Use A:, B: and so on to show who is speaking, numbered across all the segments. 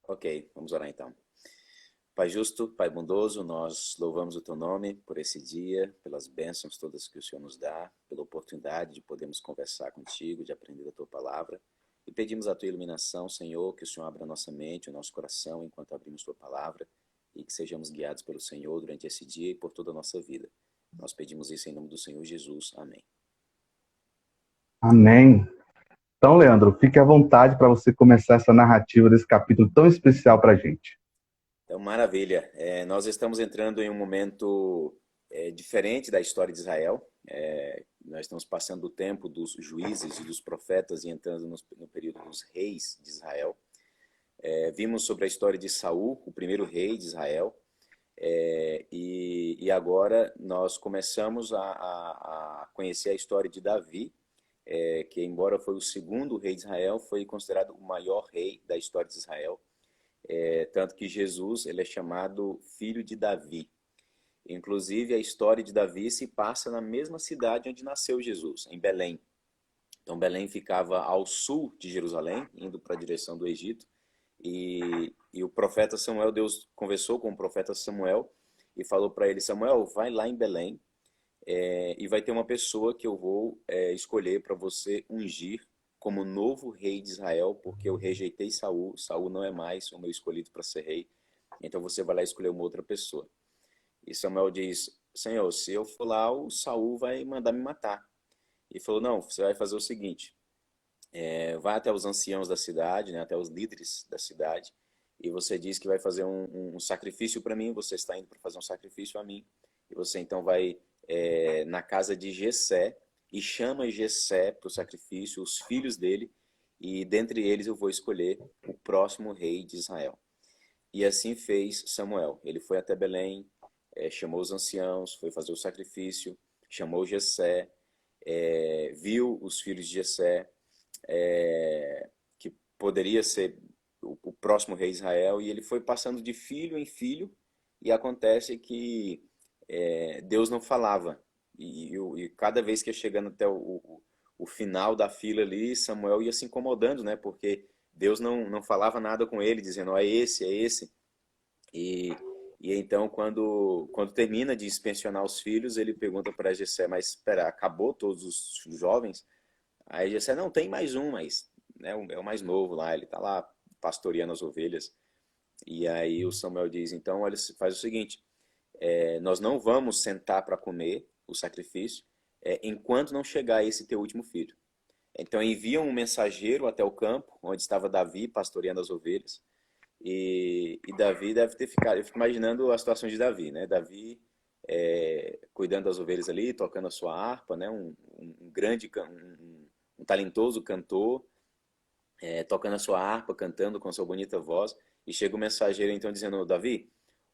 A: Ok, vamos orar então. Pai justo, Pai bondoso, nós louvamos o Teu nome por esse dia, pelas bênçãos todas que o Senhor nos dá, pela oportunidade de podermos conversar contigo, de aprender a Tua palavra. E pedimos a Tua iluminação, Senhor, que o Senhor abra a nossa mente, o nosso coração, enquanto abrimos Tua palavra, e que sejamos guiados pelo Senhor durante esse dia e por toda a nossa vida. Nós pedimos isso em nome do Senhor Jesus. Amém.
B: Amém. Então, Leandro, fique à vontade para você começar essa narrativa desse capítulo tão especial para a gente.
A: Então, maravilha. Nós estamos entrando em um momento diferente da história de Israel. Nós estamos passando o tempo dos juízes e dos profetas e entrando no período dos reis de Israel. Vimos sobre a história de Saul, o primeiro rei de Israel, e agora nós começamos a conhecer a história de Davi, que embora foi o segundo rei de Israel, foi considerado o maior rei da história de Israel. Tanto que Jesus ele é chamado filho de Davi. Inclusive, a história de Davi se passa na mesma cidade onde nasceu Jesus, em Belém. Então, Belém ficava ao sul de Jerusalém, indo para a direção do Egito. E o profeta Samuel, Deus conversou com o profeta Samuel e falou para ele: Samuel, vai lá em Belém e vai ter uma pessoa que eu vou escolher para você ungir como novo rei de Israel, porque eu rejeitei Saul. Saul não é mais o meu escolhido para ser rei. Então você vai lá escolher uma outra pessoa. E Samuel diz: Senhor, se eu for lá, o Saul vai mandar me matar. E falou: não, você vai fazer o seguinte: vai até os anciãos da cidade, né, até os líderes da cidade, e você diz que vai fazer um sacrifício para mim. Você está indo para fazer um sacrifício a mim. E você então vai na casa de Jessé e chama Jessé para o sacrifício, os filhos dele, e dentre eles eu vou escolher o próximo rei de Israel. E assim fez Samuel. Ele foi até Belém, chamou os anciãos, foi fazer o sacrifício, chamou Jessé, viu os filhos de Jessé, que poderia ser o próximo rei de Israel, e ele foi passando de filho em filho, e acontece que Deus não falava. E cada vez que ia chegando até o final da fila ali, Samuel ia se incomodando, né? Porque Deus não falava nada com ele, dizendo: ó, é esse, é esse. E, e então, quando termina de inspecionar os filhos, ele pergunta para Jessé: mas espera, acabou todos os jovens? Aí Jessé: não, tem mais um, mas né, é o mais novo lá, ele está lá pastoreando as ovelhas. E aí o Samuel diz: então, olha, faz o seguinte, nós não vamos sentar para comer o sacrifício enquanto não chegar esse teu último filho. Então enviam um mensageiro até o campo, onde estava Davi pastoreando as ovelhas. E Davi deve ter ficado, eu fico imaginando a situação de Davi, né? Davi cuidando das ovelhas ali, tocando a sua harpa, né? Um grande, um talentoso cantor, tocando a sua harpa, cantando com a sua bonita voz. E chega o mensageiro então dizendo: Davi,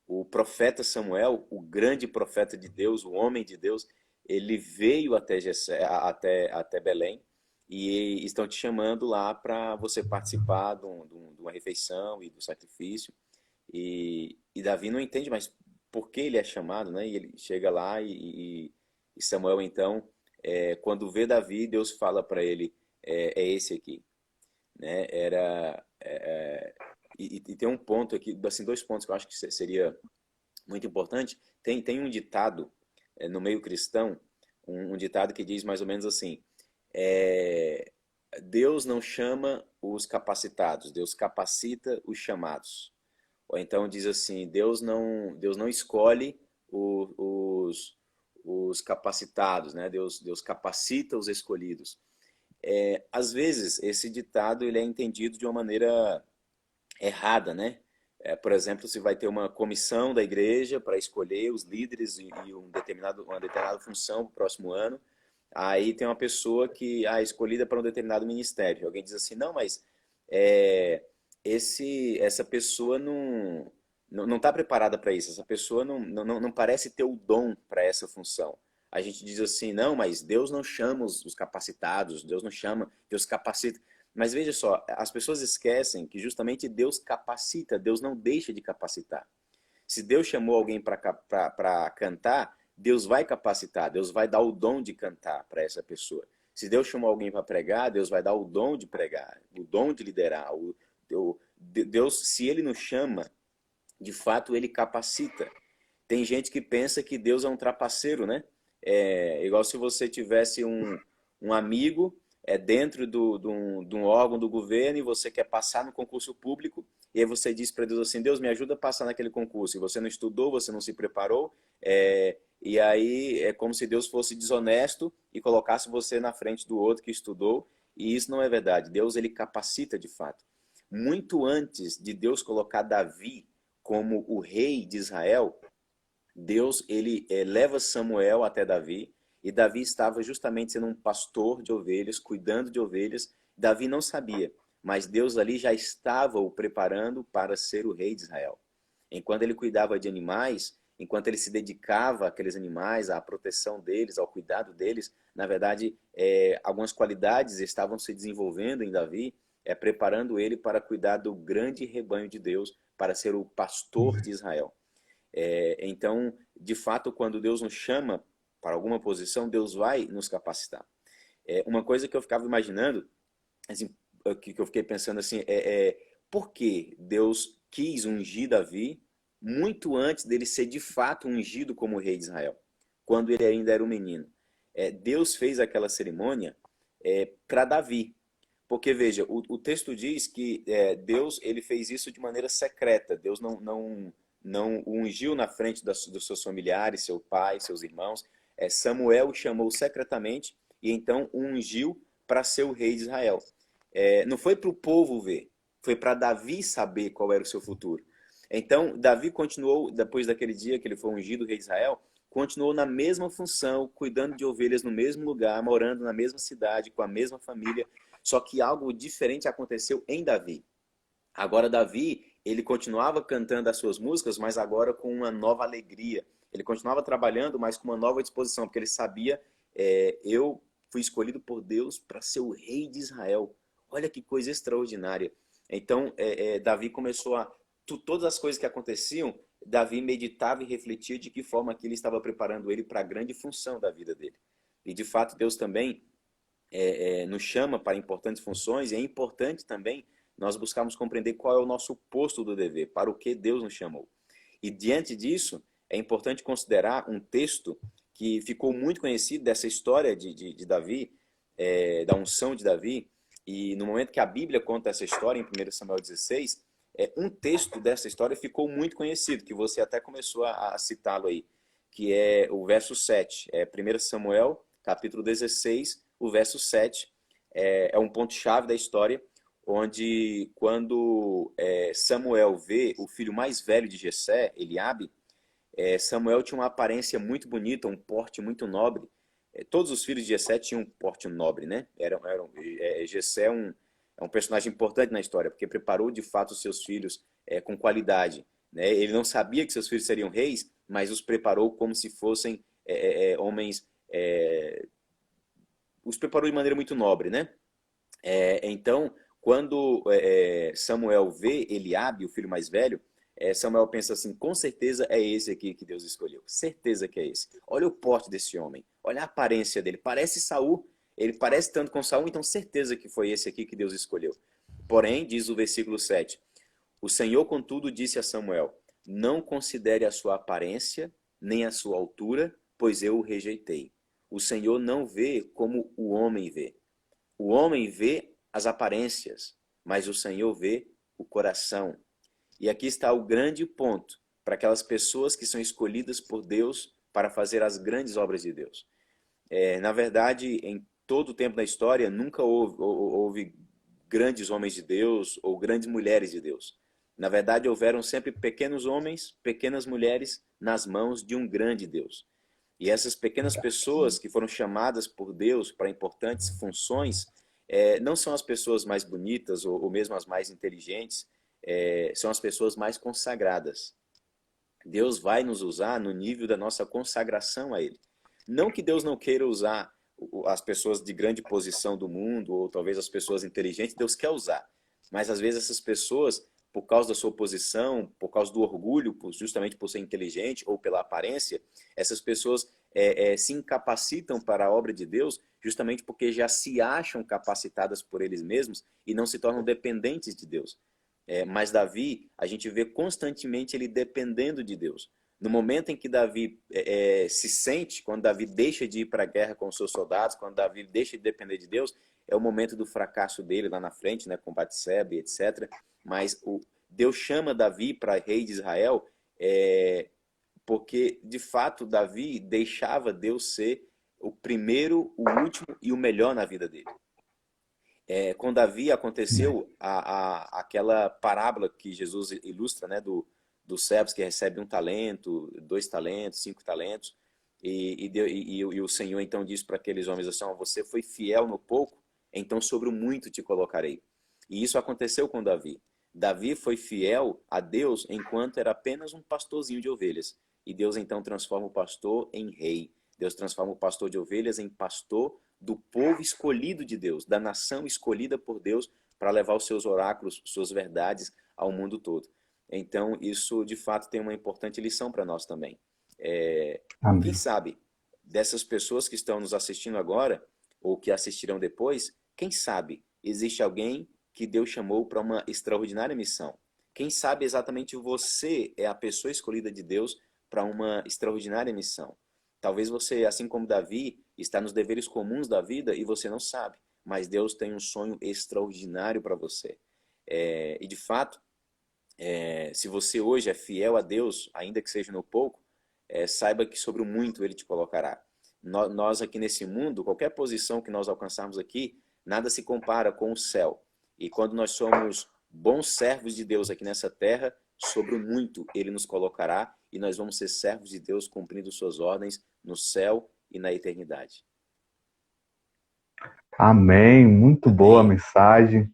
A: o profeta Samuel, o grande profeta de Deus, o homem de Deus, ele veio até, até Belém e estão te chamando lá para você participar de uma refeição e do sacrifício. E Davi não entende mais por que ele é chamado, né? E ele chega lá e Samuel então, quando vê Davi, Deus fala para ele: é esse aqui, né? E tem um ponto aqui, assim, dois pontos que eu acho que seria muito importante. Tem um ditado no meio cristão, um ditado que diz mais ou menos assim: é, Deus não chama os capacitados, Deus capacita os chamados. Ou então diz assim: Deus não escolhe os capacitados, né? Deus capacita os escolhidos. Às vezes esse ditado ele é entendido de uma maneira errada, né? Por exemplo, se vai ter uma comissão da igreja para escolher os líderes e uma determinada função para o próximo ano, aí tem uma pessoa que é escolhida para um determinado ministério. Alguém diz assim: não, mas é, essa pessoa não está preparada para isso, essa pessoa não parece ter o dom para essa função. A gente diz assim: não, mas Deus não chama os capacitados, Deus não chama, Deus capacita. Mas veja só, as pessoas esquecem que justamente Deus capacita, Deus não deixa de capacitar. Se Deus chamou alguém para cantar, Deus vai capacitar, Deus vai dar o dom de cantar para essa pessoa. Se Deus chamou alguém para pregar, Deus vai dar o dom de pregar, o dom de liderar. Deus, se ele nos chama, de fato ele capacita. Tem gente que pensa que Deus é um trapaceiro, né? É igual se você tivesse um amigo dentro de um órgão do governo e você quer passar no concurso público e aí você diz para Deus assim, Deus me ajuda a passar naquele concurso. E você não estudou, você não se preparou, e aí é como se Deus fosse desonesto e colocasse você na frente do outro que estudou, e isso não é verdade. Deus, ele capacita de fato. Muito antes de Deus colocar Davi como o rei de Israel, Deus ele leva Samuel até Davi, e Davi estava justamente sendo um pastor de ovelhas, cuidando de ovelhas. Davi não sabia, mas Deus ali já estava o preparando para ser o rei de Israel. Enquanto ele cuidava de animais, enquanto ele se dedicava àqueles animais, à proteção deles, ao cuidado deles, na verdade, algumas qualidades estavam se desenvolvendo em Davi, preparando ele para cuidar do grande rebanho de Deus, para ser o pastor de Israel. Então, de fato, quando Deus nos chama para alguma posição, Deus vai nos capacitar. Uma coisa que eu ficava imaginando, assim, que eu fiquei pensando assim, por que Deus quis ungir Davi muito antes dele ser de fato ungido como rei de Israel, quando ele ainda era um menino? Deus fez aquela cerimônia para Davi, porque veja, o texto diz que Deus ele fez isso de maneira secreta. Deus não o ungiu na frente dos seus familiares, seu pai, seus irmãos. Samuel o chamou secretamente e então o ungiu para ser o rei de Israel. Não foi para o povo ver, foi para Davi saber qual era o seu futuro. Então, Davi continuou, depois daquele dia que ele foi ungido rei de Israel, continuou na mesma função, cuidando de ovelhas no mesmo lugar, morando na mesma cidade, com a mesma família, só que algo diferente aconteceu em Davi. Agora Davi, ele continuava cantando as suas músicas, mas agora com uma nova alegria. Ele continuava trabalhando, mas com uma nova disposição, porque ele sabia, eu fui escolhido por Deus para ser o rei de Israel. Olha que coisa extraordinária. Então, Davi começou todas as coisas que aconteciam, Davi meditava e refletia de que forma que ele estava preparando ele para a grande função da vida dele. E de fato, Deus também nos chama para importantes funções, e é importante também nós buscarmos compreender qual é o nosso posto do dever, para o que Deus nos chamou. E diante disso, é importante considerar um texto que ficou muito conhecido dessa história de Davi, da unção de Davi, e no momento que a Bíblia conta essa história, em 1 Samuel 16, um texto dessa história ficou muito conhecido, que você até começou a citá-lo aí, que é o verso 7, 1 Samuel, capítulo 16, o verso 7, é um ponto-chave da história, onde quando Samuel vê o filho mais velho de Jessé, Eliabe, Samuel tinha uma aparência muito bonita, um porte muito nobre. Todos os filhos de Jessé tinham um porte nobre, né? Jessé é um personagem importante na história, porque preparou de fato os seus filhos com qualidade, né? Ele não sabia que seus filhos seriam reis, mas os preparou como se fossem homens, os preparou de maneira muito nobre, né? Então, quando Samuel vê Eliabe, o filho mais velho, Samuel pensa assim, com certeza é esse aqui que Deus escolheu. Certeza que é esse. Olha o porte desse homem. Olha a aparência dele. Parece Saul. Ele parece tanto com Saul, então certeza que foi esse aqui que Deus escolheu. Porém, diz o versículo 7, o Senhor, contudo, disse a Samuel, não considere a sua aparência, nem a sua altura, pois eu o rejeitei. O Senhor não vê como o homem vê. O homem vê as aparências, mas o Senhor vê o coração. E aqui está o grande ponto para aquelas pessoas que são escolhidas por Deus para fazer as grandes obras de Deus. Na verdade, em todo o tempo da história, nunca houve grandes homens de Deus ou grandes mulheres de Deus. Na verdade, houveram sempre pequenos homens, pequenas mulheres nas mãos de um grande Deus. E essas pequenas pessoas que foram chamadas por Deus para importantes funções, não são as pessoas mais bonitas ou mesmo as mais inteligentes, são as pessoas mais consagradas. Deus vai nos usar no nível da nossa consagração a Ele. Não que Deus não queira usar as pessoas de grande posição do mundo, ou talvez as pessoas inteligentes, Deus quer usar. Mas às vezes essas pessoas, por causa da sua posição, por causa do orgulho, justamente por ser inteligente ou pela aparência, essas pessoas se incapacitam para a obra de Deus justamente porque já se acham capacitadas por eles mesmos e não se tornam dependentes de Deus. Mas Davi, a gente vê constantemente ele dependendo de Deus. No momento em que Davi se sente, quando Davi deixa de ir para a guerra com os seus soldados, quando Davi deixa de depender de Deus, é o momento do fracasso dele lá na frente, né, com Batseba, etc. Mas Deus chama Davi para rei de Israel, porque, de fato, Davi deixava Deus ser o primeiro, o último e o melhor na vida dele. Com Davi aconteceu aquela parábola que Jesus ilustra, né, dos servos que recebem 1 talento, 2 talentos, 5 talentos, e o Senhor então diz para aqueles homens assim: você foi fiel no pouco, então sobre o muito te colocarei. E isso aconteceu com Davi. Davi foi fiel a Deus enquanto era apenas um pastorzinho de ovelhas. E Deus então transforma o pastor em rei. Deus transforma o pastor de ovelhas em pastor do povo escolhido de Deus, da nação escolhida por Deus para levar os seus oráculos, suas verdades ao mundo todo. Então, isso de fato tem uma importante lição para nós também. Quem sabe, dessas pessoas que estão nos assistindo agora, ou que assistirão depois, quem sabe existe alguém que Deus chamou para uma extraordinária missão. Quem sabe exatamente você é a pessoa escolhida de Deus para uma extraordinária missão. Talvez você, assim como Davi, está nos deveres comuns da vida e você não sabe, mas Deus tem um sonho extraordinário para você. E de fato, se você hoje é fiel a Deus, ainda que seja no pouco, saiba que sobre o muito Ele te colocará. Nós aqui nesse mundo, qualquer posição que nós alcançarmos aqui, nada se compara com o céu. E quando nós somos bons servos de Deus aqui nessa terra, sobre o muito Ele nos colocará e nós vamos ser servos de Deus cumprindo suas ordens no céu e na eternidade.
B: Amém. Muito boa a
A: Amém.
B: mensagem.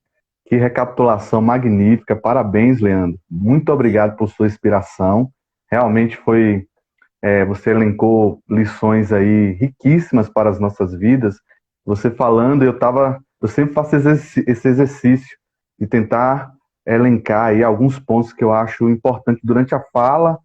B: Que recapitulação magnífica. Parabéns, Leandro. Muito obrigado por sua inspiração. Realmente foi, você elencou lições aí riquíssimas para as nossas vidas. Você falando, eu sempre faço esse exercício de tentar elencar aí alguns pontos que eu acho importantes durante a fala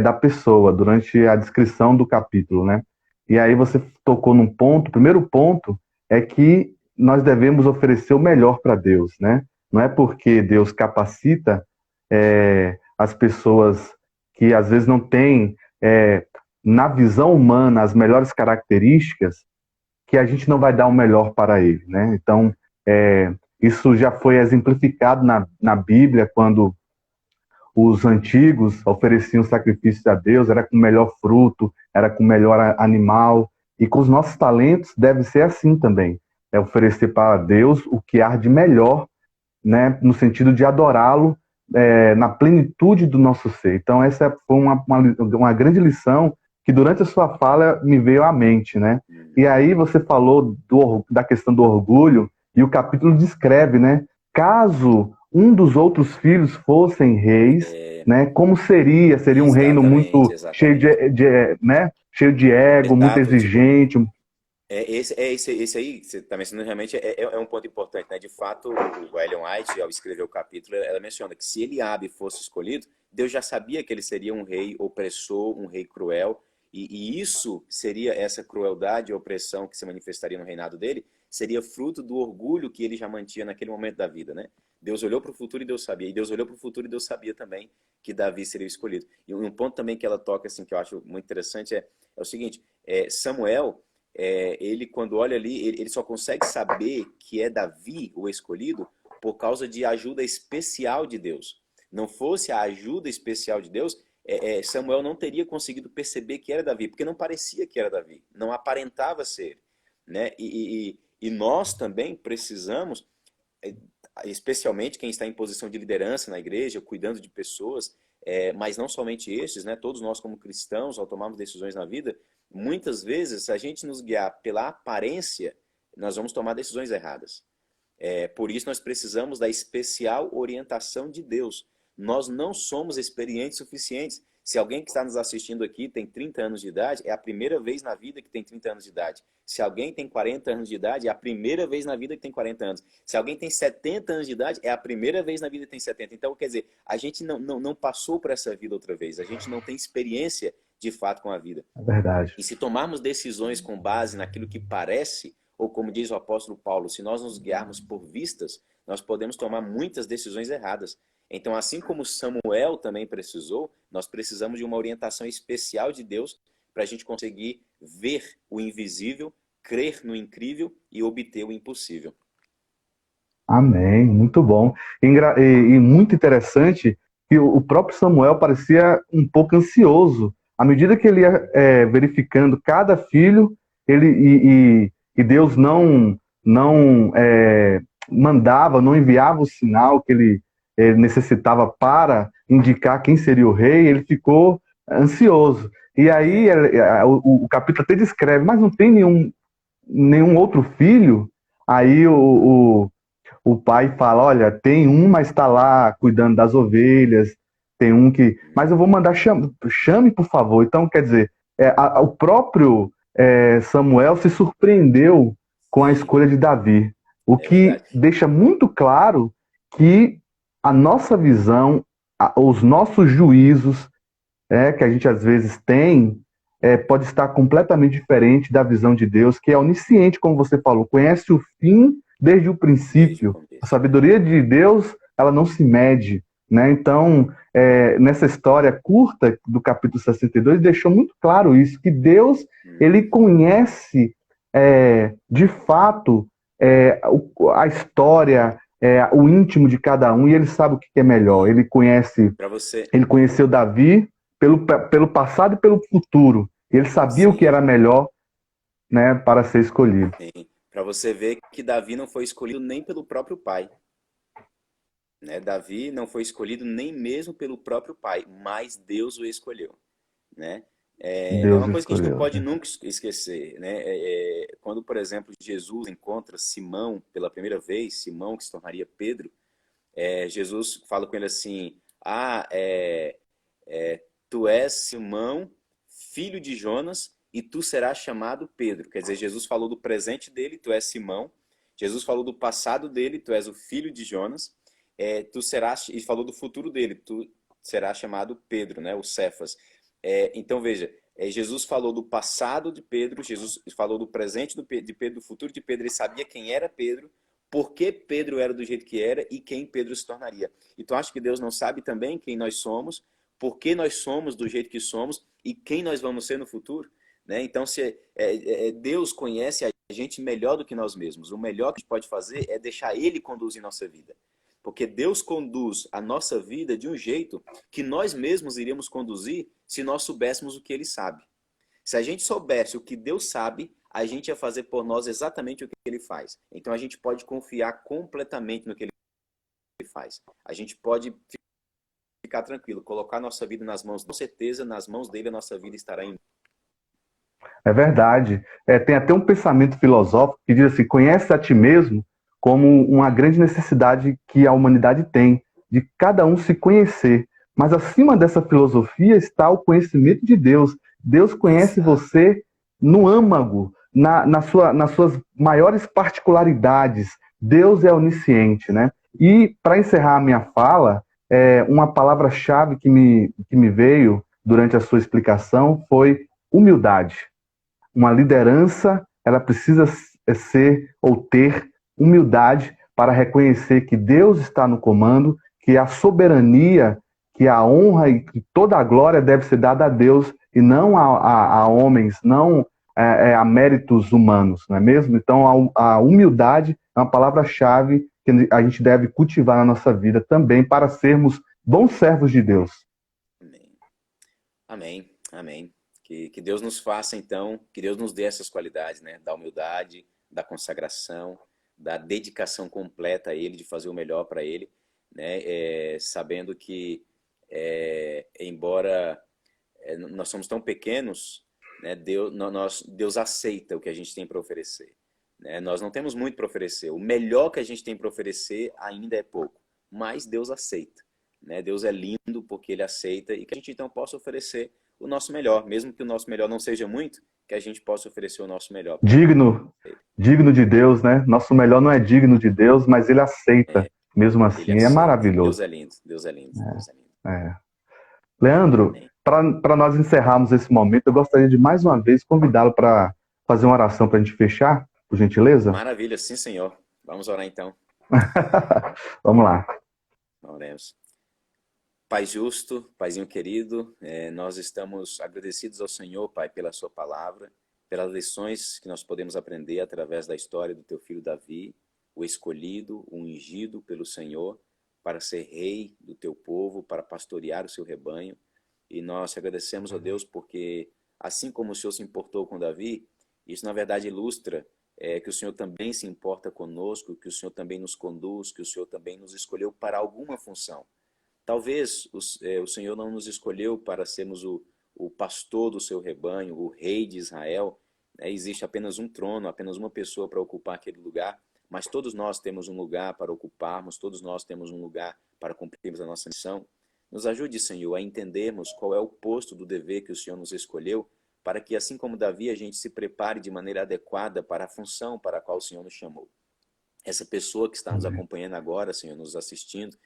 B: da pessoa, durante a descrição do capítulo, né? E aí você tocou num ponto, o primeiro ponto é que nós devemos oferecer o melhor para Deus, né? Não é porque Deus capacita as pessoas que às vezes não têm, na visão humana, as melhores características, que a gente não vai dar o melhor para ele, né? Então, isso já foi exemplificado na Bíblia, quando os antigos ofereciam sacrifícios a Deus, era com o melhor fruto, era com o melhor animal, e com os nossos talentos deve ser assim também, oferecer para Deus o que há de melhor, né, no sentido de adorá-lo na plenitude do nosso ser. Então essa foi uma grande lição que durante a sua fala me veio à mente, né? E aí você falou da questão do orgulho, e o capítulo descreve, né? Caso um dos outros filhos fossem reis, né? Como seria? Seria um reino
A: Exatamente,
B: muito cheio
A: exatamente.
B: né? Cheio de ego, muito
A: Exato, tipo,
B: exigente.
A: esse aí que você está mencionando realmente é um ponto importante, né? De fato, o Ellen White, ao escrever o capítulo, ela menciona que se Eliabe fosse escolhido, Deus já sabia que ele seria um rei opressor, um rei cruel, e isso seria, essa crueldade e opressão que se manifestaria no reinado dele, seria fruto do orgulho que ele já mantinha naquele momento da vida, né? Deus olhou para o futuro e Deus sabia, e Deus olhou para o futuro e Deus sabia também que Davi seria o escolhido. E um ponto também que ela toca, assim, que eu acho muito interessante é o seguinte, Samuel, ele quando olha ali, ele só consegue saber que é Davi o escolhido por causa de ajuda especial de Deus. Não fosse a ajuda especial de Deus, Samuel não teria conseguido perceber que era Davi, porque não parecia que era Davi, não aparentava ser, né? E nós também precisamos, especialmente quem está em posição de liderança na igreja, cuidando de pessoas, mas não somente estes, né? Todos nós como cristãos, ao tomarmos decisões na vida, muitas vezes, se a gente nos guiar pela aparência, nós vamos tomar decisões erradas. Por isso nós precisamos da especial orientação de Deus. Nós não somos experientes suficientes. Se alguém que está nos assistindo aqui tem 30 anos de idade, é a primeira vez na vida que tem 30 anos de idade. Se alguém tem 40 anos de idade, é a primeira vez na vida que tem 40 anos. Se alguém tem 70 anos de idade, é a primeira vez na vida que tem 70. Então, quer dizer, a gente não passou por essa vida outra vez. A gente não tem experiência de fato com a vida.
B: É verdade.
A: E se tomarmos decisões com base naquilo que parece, ou como diz o apóstolo Paulo, se nós nos guiarmos por vistas, nós podemos tomar muitas decisões erradas. Então, assim como Samuel também precisou, nós precisamos de uma orientação especial de Deus para a gente conseguir ver o invisível, crer no incrível e obter o impossível.
B: Amém, muito bom. E muito interessante que o próprio Samuel parecia um pouco ansioso. À medida que ele ia verificando cada filho, e Deus não mandava, não enviava o sinal que ele necessitava para indicar quem seria o rei, ele ficou ansioso. E aí o capítulo até descreve, mas não tem nenhum outro filho? Aí o pai fala, olha, tem um, mas está lá cuidando das ovelhas, tem um que... Mas eu vou mandar, chame, por favor. Então, quer dizer, o próprio Samuel se surpreendeu com a escolha de Davi, o que deixa muito claro que a nossa visão, os nossos juízos, que a gente às vezes tem, pode estar completamente diferente da visão de Deus, que é onisciente, como você falou, conhece o fim desde o princípio. A sabedoria de Deus, ela não se mede, né? Então, nessa história curta do capítulo 62, deixou muito claro isso, que Deus, ele conhece de fato a história, o íntimo de cada um, e ele sabe o que é melhor. Ele conheceu Davi pelo passado e pelo futuro. Ele sabia o que era melhor, né, para ser escolhido.
A: Para você ver que Davi não foi escolhido nem pelo próprio pai. Né? Davi não foi escolhido nem mesmo pelo próprio pai, mas Deus o escolheu. Né? É uma coisa que a gente não pode nunca esquecer. Né? Quando, por exemplo, Jesus encontra Simão pela primeira vez, Simão que se tornaria Pedro, Jesus fala com ele assim, tu és Simão, filho de Jonas, e tu serás chamado Pedro. Quer dizer, Jesus falou do presente dele, tu és Simão. Jesus falou do passado dele, tu és o filho de Jonas. Tu serás, e falou do futuro dele, tu serás chamado Pedro, né? O Cefas. Então veja, Jesus falou do passado de Pedro, Jesus falou do presente de Pedro, do futuro de Pedro. Ele sabia quem era Pedro, por que Pedro era do jeito que era e quem Pedro se tornaria. Então acho que Deus não sabe também quem nós somos, por que nós somos do jeito que somos e quem nós vamos ser no futuro. Né? Então, Deus conhece a gente melhor do que nós mesmos. O melhor que a gente pode fazer é deixar Ele conduzir nossa vida. Porque Deus conduz a nossa vida de um jeito que nós mesmos iríamos conduzir se nós soubéssemos o que Ele sabe. Se a gente soubesse o que Deus sabe, a gente ia fazer por nós exatamente o que Ele faz. Então, a gente pode confiar completamente no que Ele faz. A gente pode ficar tranquilo, colocar nossa vida nas mãos, com certeza, nas mãos dele, a nossa vida estará em...
B: É verdade. Tem até um pensamento filosófico que diz assim, conhece a ti mesmo como uma grande necessidade que a humanidade tem, de cada um se conhecer. Mas acima dessa filosofia está o conhecimento de Deus. Deus conhece você no âmago, nas suas maiores particularidades. Deus é onisciente, né? E para encerrar a minha fala, uma palavra-chave que me veio durante a sua explicação foi humildade. Uma liderança, ela precisa ser ou ter humildade para reconhecer que Deus está no comando, que a soberania, que a honra e que toda a glória deve ser dada a Deus e não a homens, não a méritos humanos, não é mesmo? Então a humildade é uma palavra-chave que a gente deve cultivar na nossa vida também para sermos bons servos de Deus.
A: Amém. Amém. Amém. Que Deus nos faça, então, que Deus nos dê essas qualidades, né? Da humildade, da consagração, da dedicação completa a Ele, de fazer o melhor para Ele, né? Sabendo que, embora nós somos tão pequenos, né? Deus aceita o que a gente tem para oferecer. Né? Nós não temos muito para oferecer. O melhor que a gente tem para oferecer ainda é pouco, mas Deus aceita. Né? Deus é lindo porque Ele aceita e que a gente, então, possa oferecer o nosso melhor, mesmo que o nosso melhor não seja muito, que a gente possa oferecer o nosso melhor.
B: Digno de Deus, né? Nosso melhor não é digno de Deus, mas Ele aceita, mesmo assim.
A: Ele aceita.
B: É maravilhoso.
A: Deus é lindo, Deus é lindo. Deus é lindo.
B: Leandro, para nós encerrarmos esse momento, eu gostaria de mais uma vez convidá-lo para fazer uma oração para a gente fechar, por gentileza.
A: Maravilha, sim, senhor. Vamos orar então.
B: Vamos lá.
A: Oremos. Pai justo, Paizinho querido, nós estamos agradecidos ao Senhor, Pai, pela sua palavra, pelas lições que nós podemos aprender através da história do teu filho Davi, o escolhido, o ungido pelo Senhor, para ser rei do teu povo, para pastorear o seu rebanho. E nós te agradecemos, ó Deus, porque assim como o Senhor se importou com Davi, isso na verdade ilustra que o Senhor também se importa conosco, que o Senhor também nos conduz, que o Senhor também nos escolheu para alguma função. Talvez o Senhor não nos escolheu para sermos o pastor do seu rebanho, o rei de Israel. Existe apenas um trono, apenas uma pessoa para ocupar aquele lugar, mas todos nós temos um lugar para ocuparmos, todos nós temos um lugar para cumprirmos a nossa missão. Nos ajude, Senhor, a entendermos qual é o posto do dever que o Senhor nos escolheu, para que, assim como Davi, a gente se prepare de maneira adequada para a função para a qual o Senhor nos chamou. Essa pessoa que está nos
B: Amém.
A: acompanhando agora, Senhor, nos assistindo,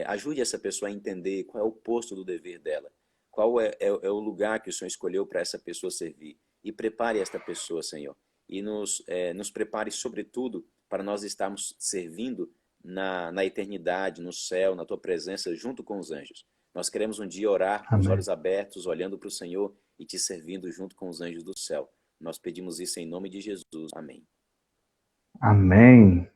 A: ajude essa pessoa a entender qual é o posto do dever dela, qual é o lugar que o Senhor escolheu para essa pessoa servir. E prepare esta pessoa, Senhor, e nos prepare, sobretudo, para nós estarmos servindo na eternidade, no céu, na Tua presença, junto com os anjos. Nós queremos um dia orar com os
B: Amém.
A: olhos abertos, olhando para o Senhor e Te servindo junto com os anjos do céu. Nós pedimos isso em nome de Jesus. Amém.
B: Amém.